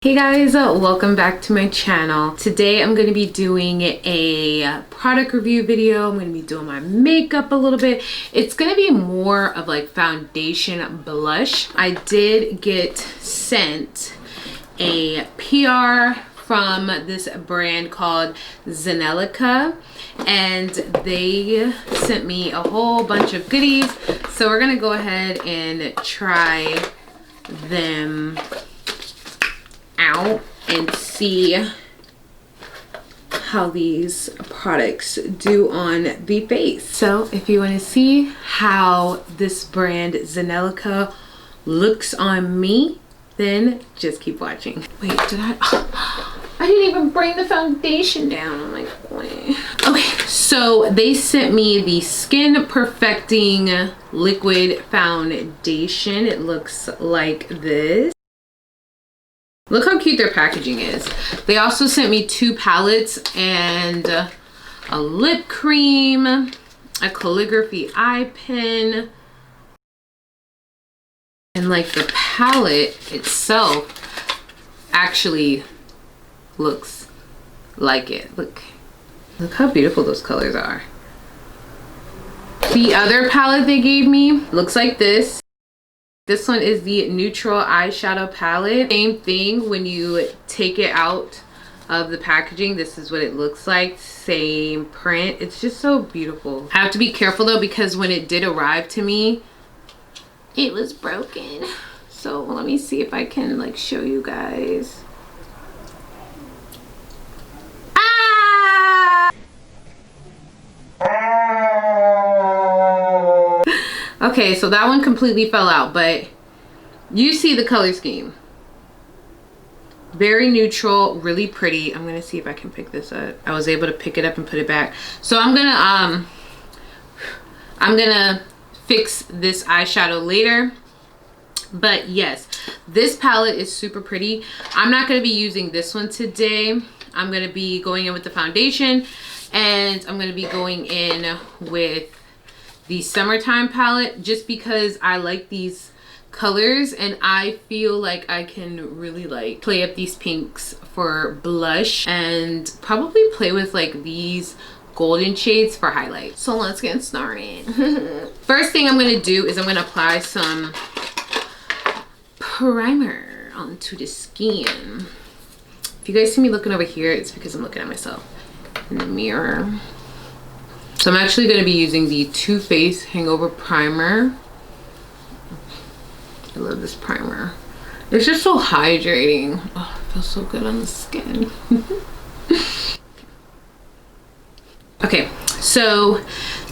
Hey guys, welcome back to my channel. Today I'm going to be doing a product review video. I'm going to be doing my makeup a little bit. It's going to be more of like foundation blush. I did get sent a PR from this brand called Zhanelica, and they sent me a whole bunch of goodies. So we're going to go ahead and try them out and see how these products do on the face. So if you want to see how this brand Zhanelica looks on me, then just keep watching. Wait, did I didn't even bring the foundation down. I'm like, wait. Okay, so they sent me the Skin Perfecting Liquid Foundation. It looks like this. Look how cute their packaging is. They also sent me 2 palettes and a lip cream, a calligraphy eye pen, and like the palette itself actually looks like it. Look how beautiful those colors are. The other palette they gave me looks like this. This one is the neutral eyeshadow palette. Same thing, when you take it out of the packaging, this is what it looks like. Same print. It's just so beautiful. I have to be careful though, because when it did arrive to me, it was broken. So let me see if I can like show you guys. Okay, so that one completely fell out, but you see the color scheme. Very neutral, really pretty. I'm gonna see if I can pick this up. I was able to pick it up and put it back. So I'm gonna fix this eyeshadow later. But yes, this palette is super pretty. I'm not gonna be using this one today. I'm gonna be going in with the foundation, and I'm gonna be going in with the Summertime palette, just because I like these colors and I feel like I can really like play up these pinks for blush and probably play with like these golden shades for highlight. So let's get started. First thing I'm gonna do is I'm gonna apply some primer onto the skin. If you guys see me looking over here, it's because I'm looking at myself in the mirror. So I'm actually going to be using the Too Faced Hangover Primer. I love this primer. It's just so hydrating. Oh, it feels so good on the skin. Okay, so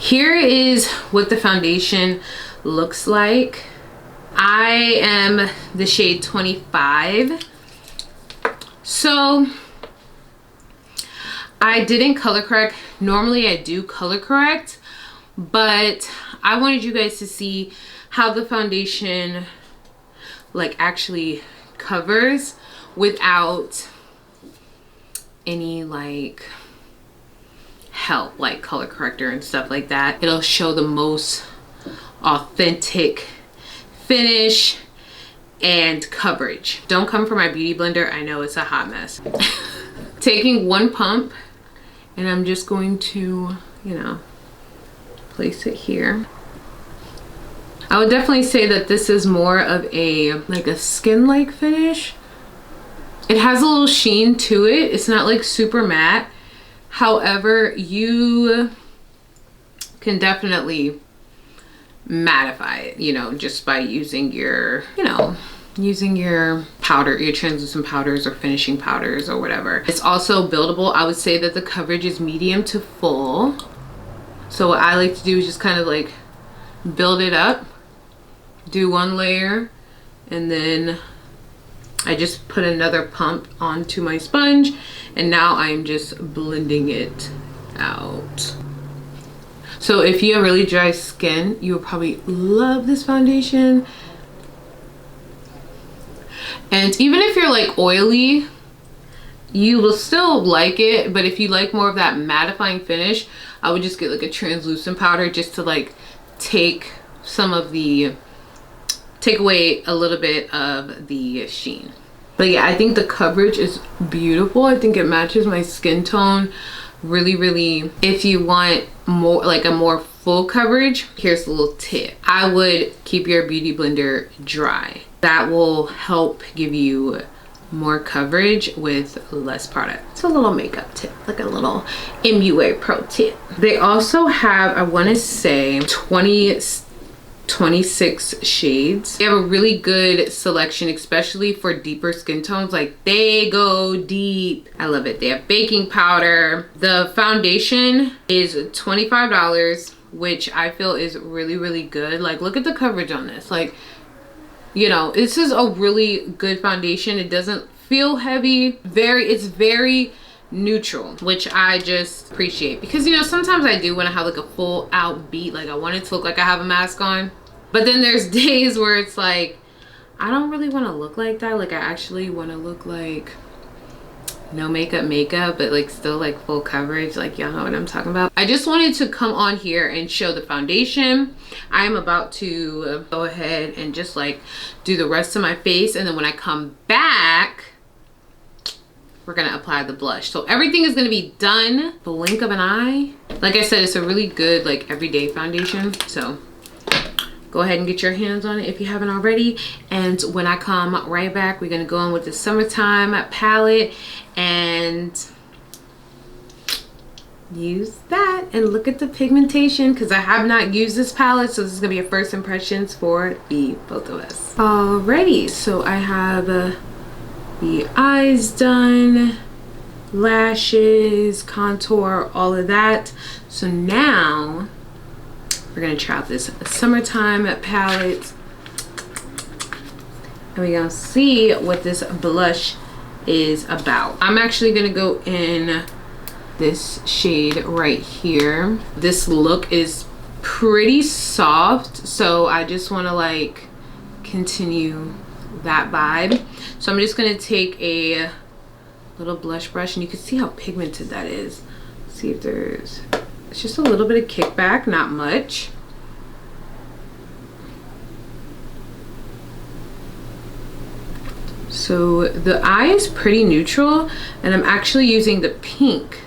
here is what the foundation looks like. I am the shade 25. So I didn't color correct. Normally I do color correct, but I wanted you guys to see how the foundation like actually covers without any like help, like color corrector and stuff like that. It'll show the most authentic finish and coverage. Don't come for my beauty blender. I know it's a hot mess. Taking one pump, and I'm just going to, you know, place it here. I would definitely say that this is more of a like a skin-like finish. It has a little sheen to it. It's not like super matte. However, you can definitely mattify it, you know, just by using your, you know, using your powder, your translucent powders or finishing powders or whatever. It's also buildable. I would say that the coverage is medium to full. So what I like to do is just kind of like build it up, do one layer, and then I just put another pump onto my sponge, and now I'm just blending it out. So if you have really dry skin, you will probably love this foundation. And even if you're like oily, you will still like it. But if you like more of that mattifying finish, I would just get like a translucent powder just to like take some of the, take away a little bit of the sheen. But yeah, I think the coverage is beautiful. I think it matches my skin tone really. If you want more, like a more full coverage, here's a little tip. I would keep your beauty blender dry. That will help give you more coverage with less product. It's a little makeup tip, like a little MUA pro tip. They also have, I want to say 26 shades. They have a really good selection, especially for deeper skin tones. Like, they go deep. I love it. They have baking powder. The foundation is $25, which I feel is really good. Like, look at the coverage on this. Like, you know, this is a really good foundation. It doesn't feel heavy. It's very neutral, which I just appreciate, because, you know, sometimes I do want to have like a full out beat. Like, I want it to look like I have a mask on, but then there's days where it's like, I don't really want to look like that. Like, I actually want to look like no makeup, but like still like full coverage. Like, y'all know what I'm talking about. I just wanted to come on here and show the foundation. I'm about to go ahead and just like do the rest of my face, and then when I come back, we're gonna apply the blush. So everything is gonna be done the blink of an eye. Like I said, it's a really good like everyday foundation. So go ahead and get your hands on it if you haven't already. And when I come right back, we're gonna go in with the summertime palette and use that and look at the pigmentation, because I have not used this palette, so this is gonna be a first impressions for the both of us. Alrighty, so I have the eyes done, lashes, contour, all of that. So now we're gonna try out this summertime palette, and we're gonna see what this blush is about. I'm actually gonna go in this shade right here. This look is pretty soft, so I just want to like continue that vibe. So I'm just gonna take a little blush brush, and you can see how pigmented that is. See if there's, it's just a little bit of kickback, not much. So the eye is pretty neutral, and I'm actually using the pink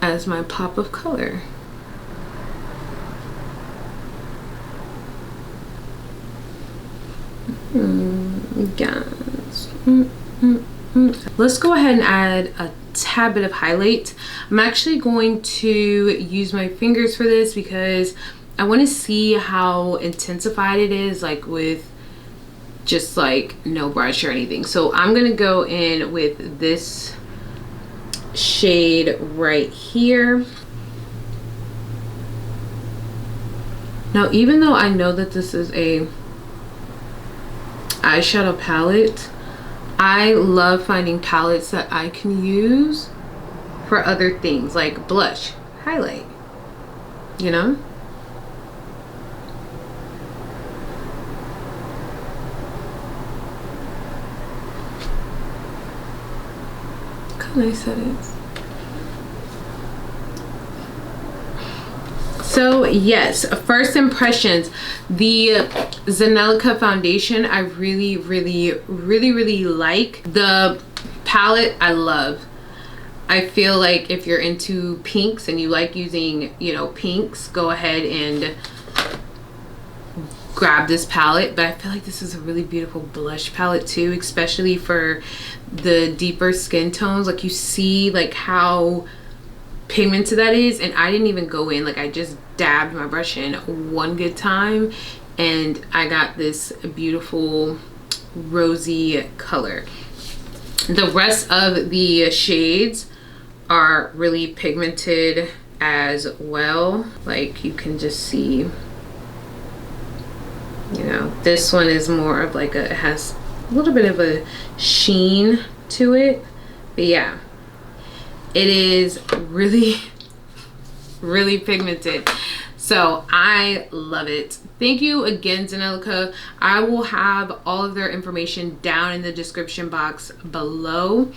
as my pop of color. Guys, let's go ahead and add a tad bit of highlight. I'm actually going to use my fingers for this because I want to see how intensified it is, like with just like no brush or anything. So I'm gonna go in with this shade right here. Now, even though I know that this is a eyeshadow palette, I love finding palettes that I can use for other things like blush, highlight, you know? Look how nice that is. So yes, first impressions, the Zhanelica foundation I really like. The palette I love. I feel like if you're into pinks and you like using, you know, pinks, go ahead and grab this palette. But I feel like this is a really beautiful blush palette too, especially for the deeper skin tones. Like, you see like how pigmented that is, and I didn't even go in, like I just dabbed my brush in one good time and I got this beautiful rosy color. The rest of the shades are really pigmented as well. Like, you can just see, you know, this one is more of like a, it has a little bit of a sheen to it, but yeah, it is really pigmented. So I love it. Thank you again, Zhanelica. I will have all of their information down in the description box below.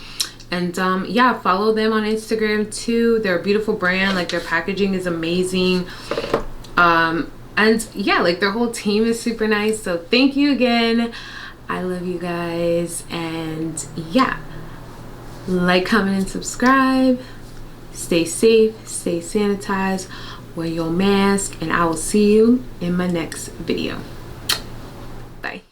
And yeah, follow them on Instagram too. They're a beautiful brand. Like, their packaging is amazing. And yeah, like their whole team is super nice. So thank you again. I love you guys, and yeah, like, comment, and subscribe. Stay safe, stay sanitized, wear your mask, and I will see you in my next video. Bye.